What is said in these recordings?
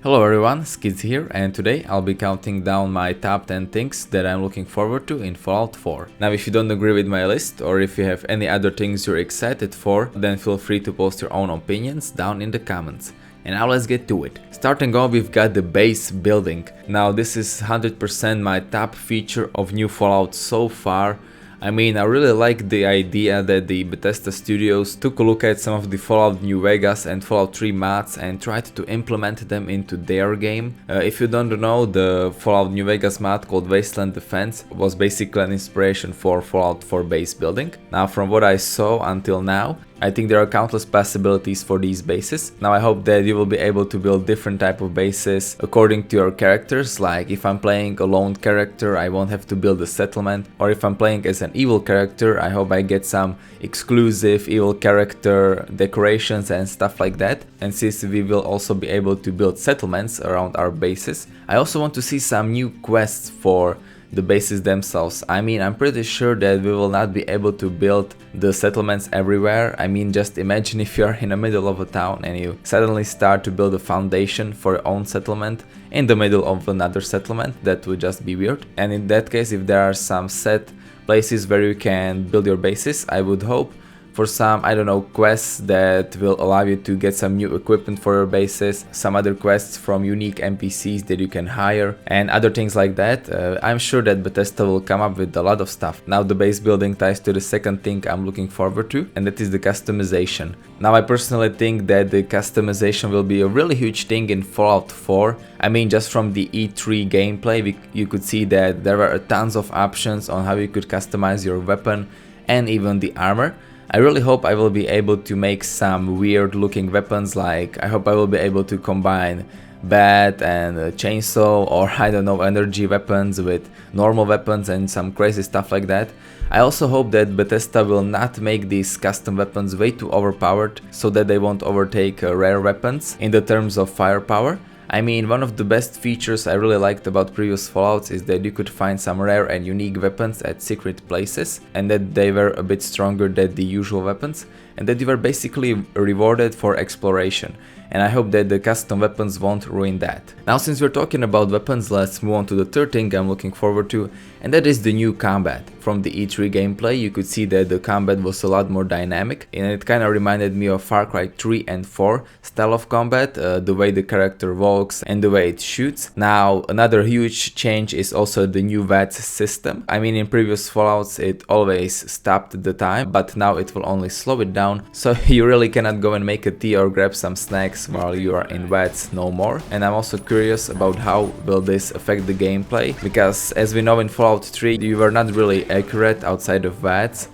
Hello everyone, Skids here, and today I'll be counting down my top 10 things that I'm looking forward to in Fallout 4. Now if you don't agree with my list, or if you have any other things you're excited for, then feel free to post your own opinions down in the comments. And now let's get to it. Starting off, we've got the base building. Now this is 100% my top feature of new Fallout so far. I mean, I really like the idea that the Bethesda studios took a look at some of the Fallout New Vegas and Fallout 3 mods and tried to implement them into their game. If you don't know, the Fallout New Vegas mod called Wasteland Defense was basically an inspiration for Fallout 4 base building. Now, from what I saw until now, I think there are countless possibilities for these bases. Now I hope that you will be able to build different type of bases according to your characters. Like if I'm playing a lone character, I won't have to build a settlement. Or if I'm playing as an evil character, I hope I get some exclusive evil character decorations and stuff like that. And since we will also be able to build settlements around our bases, I also want to see some new quests for the bases themselves. I mean, I'm pretty sure that we will not be able to build the settlements everywhere. I mean, just imagine if you're in the middle of a town and you suddenly start to build a foundation for your own settlement in the middle of another settlement. That would just be weird. And in that case, if there are some set places where you can build your bases, I would hope for some, I don't know, quests that will allow you to get some new equipment for your bases, some other quests from unique NPCs that you can hire, and other things like that. I'm sure that Bethesda will come up with a lot of stuff. Now the base building ties to the second thing I'm looking forward to, and that is the customization. Now I personally think that the customization will be a really huge thing in Fallout 4. I mean, just from the E3 gameplay, you could see that there were tons of options on how you could customize your weapon and even the armor. I really hope I will be able to make some weird looking weapons, like I hope I will be able to combine bat and a chainsaw, or I don't know, energy weapons with normal weapons and some crazy stuff like that. I also hope that Bethesda will not make these custom weapons way too overpowered so that they won't overtake rare weapons in the terms of firepower. I mean, one of the best features I really liked about previous Fallouts is that you could find some rare and unique weapons at secret places, and that they were a bit stronger than the usual weapons, and that you were basically rewarded for exploration. And I hope that the custom weapons won't ruin that. Now, since we're talking about weapons, let's move on to the third thing I'm looking forward to, and that is the new combat. From the E3 gameplay, you could see that the combat was a lot more dynamic, and it kind of reminded me of Far Cry 3 and 4 style of combat, the way the character walks and the way it shoots. Now, another huge change is also the new VATS system. I mean, in previous Fallouts it always stopped the time, but now it will only slow it down, so you really cannot go and make a tea or grab some snacks while you are in VATS no more. And I'm also curious about how will this affect the gameplay, because as we know in Fallout 3 you were not really accurate outside of VATS,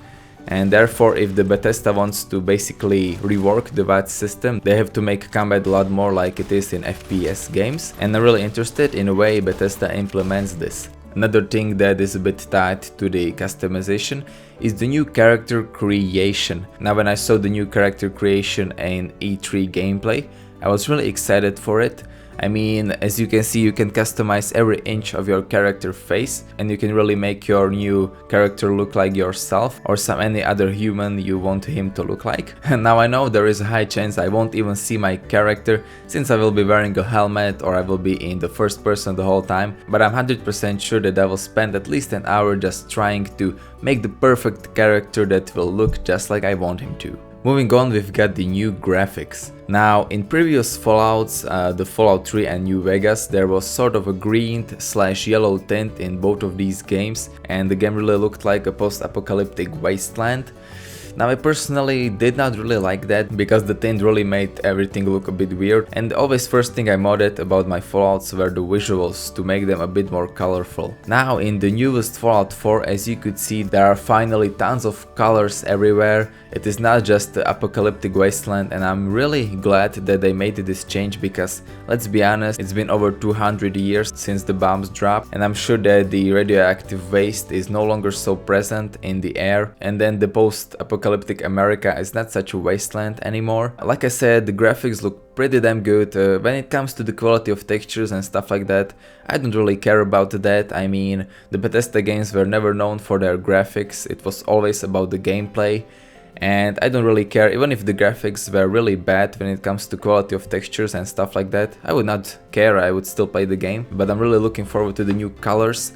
and therefore if the Bethesda wants to basically rework the VATS system, they have to make combat a lot more like it is in FPS games, and I'm really interested in the way Bethesda implements this. Another thing that is a bit tied to the customization is the new character creation. Now when I saw the new character creation in E3 gameplay, I was really excited for it. I mean, as you can see, you can customize every inch of your character face, and you can really make your new character look like yourself or any other human you want him to look like. And now I know there is a high chance I won't even see my character, since I will be wearing a helmet or I will be in the first person the whole time, but I'm 100% sure that I will spend at least an hour just trying to make the perfect character that will look just like I want him to. Moving on, we've got the new graphics. Now, in previous Fallouts, the Fallout 3 and New Vegas, there was sort of a green/yellow tint in both of these games, and the game really looked like a post-apocalyptic wasteland. Now I personally did not really like that, because the tint really made everything look a bit weird, and always first thing I modded about my Fallouts were the visuals to make them a bit more colorful. Now in the newest Fallout 4, as you could see, there are finally tons of colors everywhere. It is not just the apocalyptic wasteland, and I'm really glad that they made this change, because let's be honest, it's been over 200 years since the bombs dropped, and I'm sure that the radioactive waste is no longer so present in the air, and then the post-apocalyptic America is not such a wasteland anymore. Like I said, the graphics look pretty damn good. When it comes to the quality of textures and stuff like that, I don't really care about that. I mean, the Bethesda games were never known for their graphics, it was always about the gameplay. and I don't really care. Even if the graphics were really bad when it comes to quality of textures and stuff like that, I would not care, I would still play the game. But I'm really looking forward to the new colors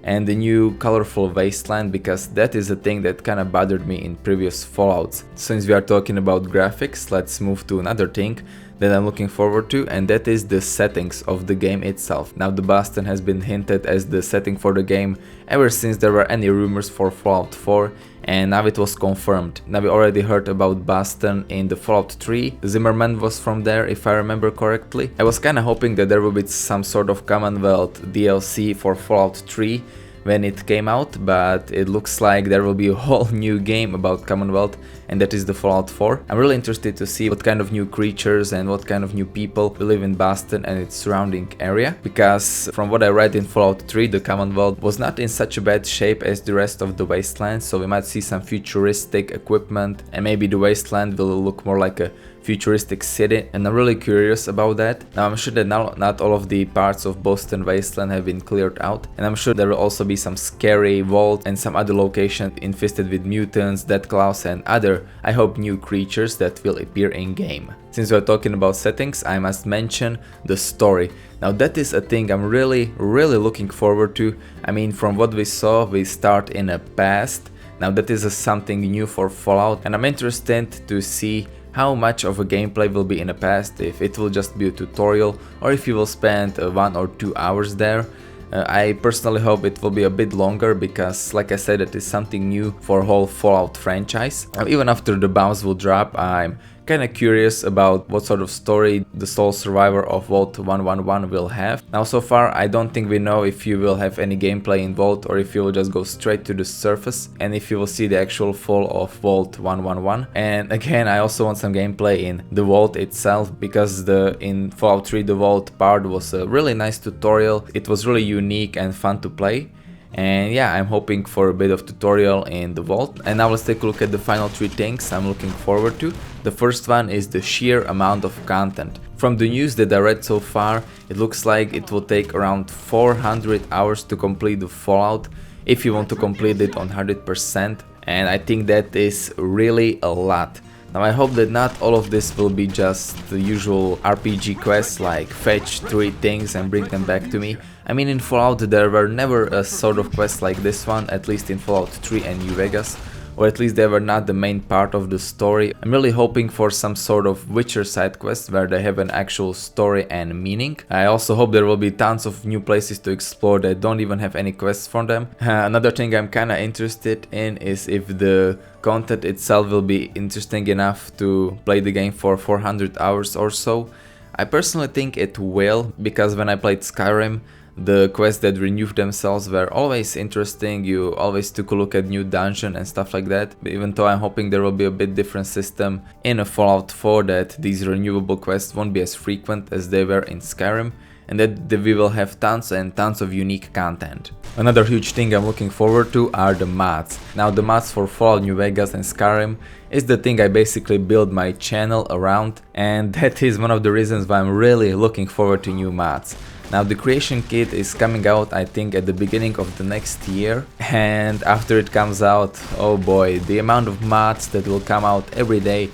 and the new colorful wasteland, because that is a thing that kind of bothered me in previous Fallouts. Since we are talking about graphics, let's move to another thing that I'm looking forward to, and that is the settings of the game itself. Now, the Boston has been hinted as the setting for the game ever since there were any rumors for Fallout 4, and now it was confirmed. Now, we already heard about Boston in the Fallout 3, Zimmerman was from there if I remember correctly. I was kinda hoping that there would be some sort of Commonwealth DLC for Fallout 3 when it came out, but it looks like there will be a whole new game about Commonwealth, and that is the Fallout 4. I'm really interested to see what kind of new creatures and what kind of new people will live in Boston and its surrounding area, because from what I read in Fallout 3, the Commonwealth was not in such a bad shape as the rest of the wasteland, so we might see some futuristic equipment, and maybe the wasteland will look more like a futuristic city, and I'm really curious about that. Now, I'm sure that not all of the parts of Boston Wasteland have been cleared out, and I'm sure there will also be some scary vault and some other locations infested with mutants, deathclaws and other, I hope, new creatures that will appear in game. Since we're talking about settings, I must mention the story. Now, that is a thing I'm really looking forward to. I mean, from what we saw, we start in a past. Now, that is something new for Fallout, and I'm interested to see how much of a gameplay will be in the past, if it will just be a tutorial or if you will spend 1 or 2 hours there. I personally hope it will be a bit longer, because like I said, it is something new for whole Fallout franchise. Even after the bombs will drop, I'm kinda curious about what sort of story the sole survivor of Vault 111 will have. Now, so far I don't think we know if you will have any gameplay in Vault or if you will just go straight to the surface, and if you will see the actual fall of Vault 111. And again, I also want some gameplay in the Vault itself, because in Fallout 3 the Vault part was a really nice tutorial. It was really unique and fun to play. And yeah, I'm hoping for a bit of tutorial in the Vault. And now let's take a look at the final 3 things I'm looking forward to. The first one is the sheer amount of content. From the news that I read so far, it looks like it will take around 400 hours to complete the Fallout, if you want to complete it on 100%, and I think that is really a lot. Now, I hope that not all of this will be just the usual RPG quests like fetch 3 things and bring them back to me. I mean, in Fallout there were never a sort of quest like this one, at least in Fallout 3 and New Vegas, or at least they were not the main part of the story. I'm really hoping for some sort of Witcher side quest where they have an actual story and meaning. I also hope there will be tons of new places to explore that don't even have any quests for them. Another thing I'm kinda interested in is if the content itself will be interesting enough to play the game for 400 hours or so. I personally think it will, because when I played Skyrim, the quests that renewed themselves were always interesting. You always took a look at new dungeon and stuff like that, even though I'm hoping there will be a bit different system in a Fallout 4, that these renewable quests won't be as frequent as they were in Skyrim, and that we will have tons and tons of unique content. Another huge thing I'm looking forward to are the mods. Now, the mods for Fallout New Vegas and Skyrim is the thing I basically build my channel around, and that is one of the reasons why I'm really looking forward to new mods. Now, the creation kit is coming out, I think, at the beginning of the next year, and after it comes out, oh boy, the amount of mods that will come out every day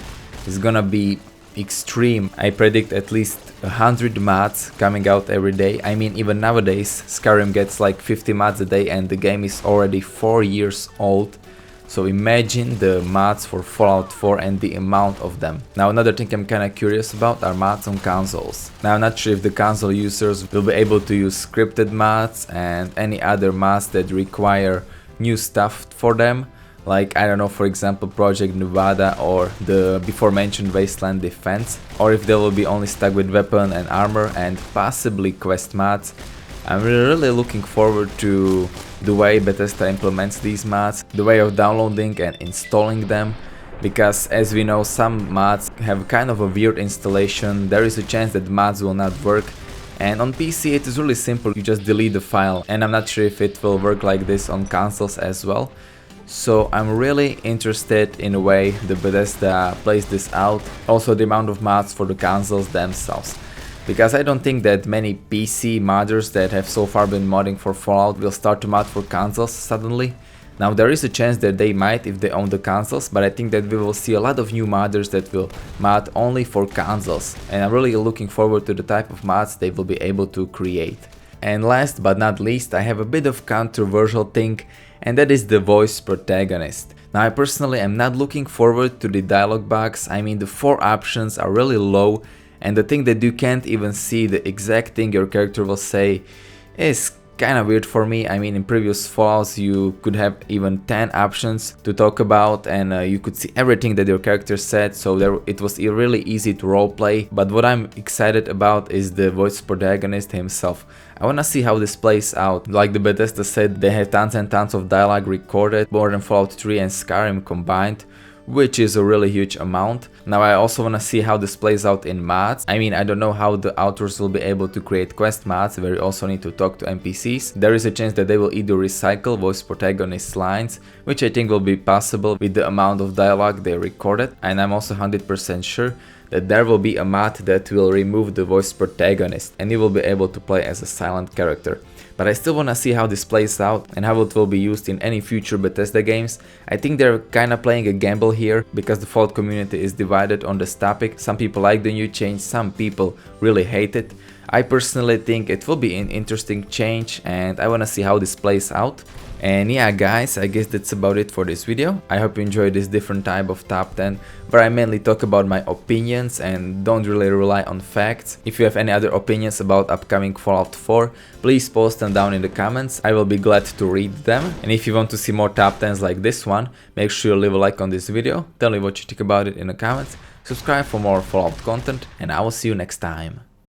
is gonna be extreme. I predict at least 100 mods coming out every day. I mean, even nowadays Skyrim gets like 50 mods a day and the game is already 4 years old. So imagine the mods for Fallout 4 and the amount of them. Now, another thing I'm kinda curious about are mods on consoles. Now, I'm not sure if the console users will be able to use scripted mods and any other mods that require new stuff for them. Like, I don't know, for example, Project Nevada or the before mentioned Wasteland Defense. Or if they will be only stuck with weapon and armor and possibly quest mods. I'm really looking forward to the way Bethesda implements these mods, the way of downloading and installing them, because as we know, some mods have kind of a weird installation. There is a chance that mods will not work, and on PC it is really simple, you just delete the file, and I'm not sure if it will work like this on consoles as well. So I'm really interested in the way the Bethesda plays this out, also the amount of mods for the consoles themselves. Because I don't think that many PC modders that have so far been modding for Fallout will start to mod for consoles suddenly. Now there is a chance that they might if they own the consoles, but I think that we will see a lot of new modders that will mod only for consoles, and I'm really looking forward to the type of mods they will be able to create. And last but not least, I have a bit of controversial thing, and that is the voice protagonist. Now I personally am not looking forward to the dialog box. I mean, the 4 options are really low, and the thing that you can't even see the exact thing your character will say is kind of weird for me. I mean, in previous Fallouts you could have even 10 options to talk about, and you could see everything that your character said, so it was really easy to roleplay. But what I'm excited about is the voice protagonist himself. I wanna see how this plays out. Like the Bethesda said, they have tons and tons of dialogue recorded, more than Fallout 3 and Skyrim combined, which is a really huge amount. Now I also wanna see how this plays out in mods. I mean, I don't know how the authors will be able to create quest mods where you also need to talk to NPCs. There is a chance that they will either recycle voice protagonist lines, which I think will be possible with the amount of dialogue they recorded, and I'm also 100% sure that there will be a mod that will remove the voice protagonist and you will be able to play as a silent character. But I still wanna see how this plays out and how it will be used in any future Bethesda games. I think they're kinda playing a gamble here because the Fallout community is divided on this topic. Some people like the new change, some people really hate it. I personally think it will be an interesting change and I wanna see how this plays out. And yeah guys, I guess that's about it for this video. I hope you enjoyed this different type of top 10 where I mainly talk about my opinions and don't really rely on facts. If you have any other opinions about upcoming Fallout 4, please post them down in the comments. I will be glad to read them. And if you want to see more top 10s like this one, make sure you leave a like on this video, tell me what you think about it in the comments, subscribe for more Fallout content, and I will see you next time.